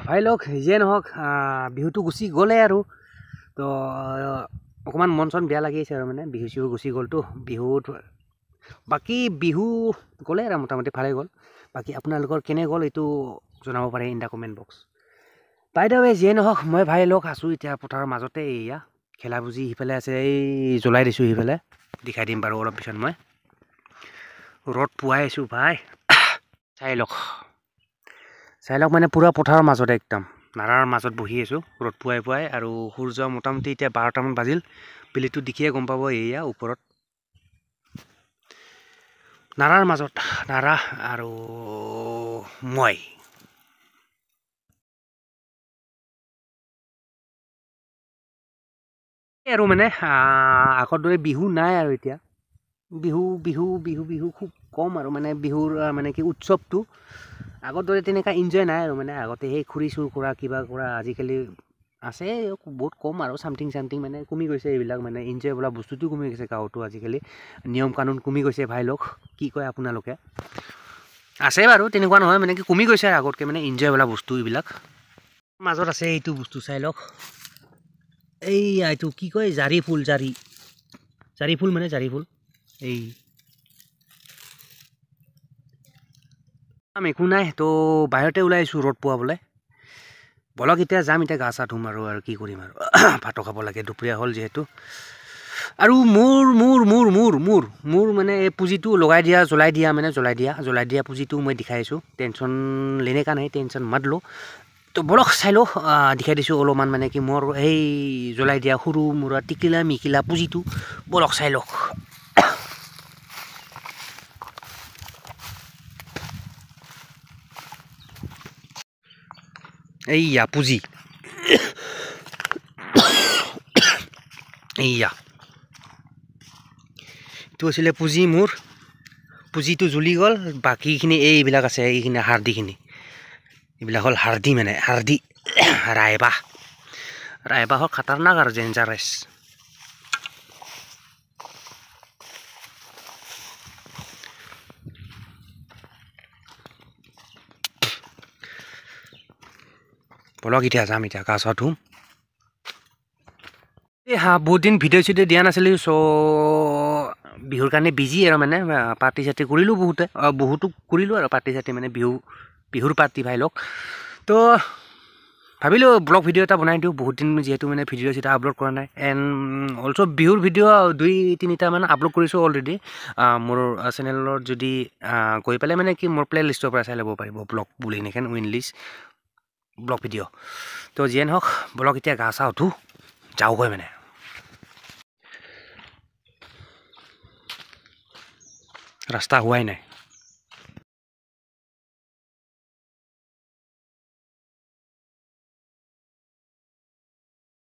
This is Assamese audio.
ভাই লোক যিয়ে নহওক বিহুটো গুচি গ'লে আৰু তো অকণমান মন চন বেয়া লাগি আছে আৰু মানে বিহু চিহু গুচি গ'লতো বিহুত বাকী বিহু গ'লে আৰু মোটামুটি ভালেই গ'ল বাকী আপোনালোকৰ কেনে গ'ল এইটো জনাব পাৰে in the comment box by the way যিয়ে নহওক মই ভাই লোক আছোঁ এতিয়া পথাৰৰ মাজতে এয়া খেলা বুজি সিফালে আছে এই জ্বলাই দিছোঁ সিফালে দেখাই দিম বাৰু অলপ পিছত মই ৰ'দ পুৱাই আছোঁ ভাই চাই লওক মানে পূৰা পথাৰৰ মাজতে একদম নাৰাৰ মাজত বহি আছোঁ ৰ'দ পুৱাই পুৱাই আৰু সূৰ্য মোটামুটি এতিয়া 12টামান বাজিল বেলিটো দেখিয়ে গম পাব এয়া ওপৰত নাৰাৰ মাজত নাৰা আৰু মই আৰু মানে আগৰ দৰে বিহু নাই আৰু এতিয়া বিহু খুব কম আৰু মানে বিহুৰ মানে কি উৎসৱটো আগৰ দৰে তেনেকুৱা এনজয় নাই আৰু মানে আগতে সেই খুৰী চুৰ কৰা কিবা কৰা আজিকালি আছে বহুত কম আৰু চামথিং মানে কমি গৈছে এইবিলাক মানে এনজয় বোলা বস্তুটো কমি গৈছে গাঁৱতো আজিকালি নিয়ম কানুন কমি গৈছে ভাই লোক কি কয় আপোনালোকে আছে বাৰু তেনেকুৱা নহয় মানে কি কমি গৈছে আগতকৈ মানে এনজয় বোলা বস্তু এইবিলাক মাজত আছে এইটো বস্তু চাই লওক এইটো কি কয় জাৰি ফুল মানে জাৰি ফুল এই একো নাই তো বাহিৰতে ওলাই আহিছোঁ ৰ'দ পোৱাবলৈ বলক এতিয়া যাম এতিয়া গা চা ধুম আৰু কি কৰিম আৰু ভাতো খাব লাগে দুপৰীয়া হ'ল যিহেতু আৰু মোৰ মানে এই পুঁজিটো জ্বলাই দিয়া পুঁজিটো মই দেখাই আছোঁ টেনশ্যন লেনে কা নাই টেনশ্যন মত লো তো বলক চাই লওঁ দেখাই দিছোঁ অলপমান মানে কি মোৰ সেই জ্বলাই দিয়া সৰু মূৰা টিকিলা মিকিলা পুঁজিটো বলক চাই লওক এইয়া পুঁজি এইয়া এইটো আছিলে পুঁজি মোৰ পুঁজিটো জ্বলি গ'ল বাকীখিনি এইবিলাক আছে এইখিনি হাৰ্দিখিনি এইবিলাক হ'ল হাৰ্দি মানে হাৰ্দি ৰাইবাহ হ'ল খাতাৰনাক আৰু ডেঞ্জাৰাছ বলক এতিয়া যাম এতিয়া গা চা ধুম বহুত দিন ভিডিঅ' চিডিঅ' দিয়া নাছিলোঁ চ' বিহুৰ কাৰণে বিজি আৰু মানে পাৰ্টি চাৰ্টি কৰিলোঁ বহুতো কৰিলোঁ আৰু পাৰ্টি চাৰ্টি মানে বিহুৰ পাৰ্টি ভাই লওক তো ভাবিলোঁ ব্লগ ভিডিঅ' এটা বনাই দিওঁ বহুত দিন যিহেতু মানে ভিডিঅ' চিডিঅ' আপলোড কৰা নাই এণ্ড অলছ' বিহুৰ ভিডিঅ' 2-3টা আপলোড কৰিছোঁ অলৰেডি মোৰ চেনেলত যদি গৈ পেলাই মানে কি মোৰ প্লে লিষ্টৰ পৰা চাই ল'ব পাৰিব ব্লগ বুলি এনেকৈ উইনলিষ্ট ব্লগ ভিডিঅ' তো যিয়ে নহওক ব্লগ এতিয়া গা চা উঠোঁ যাওঁগৈ মানে ৰাস্তা হোৱাই নাই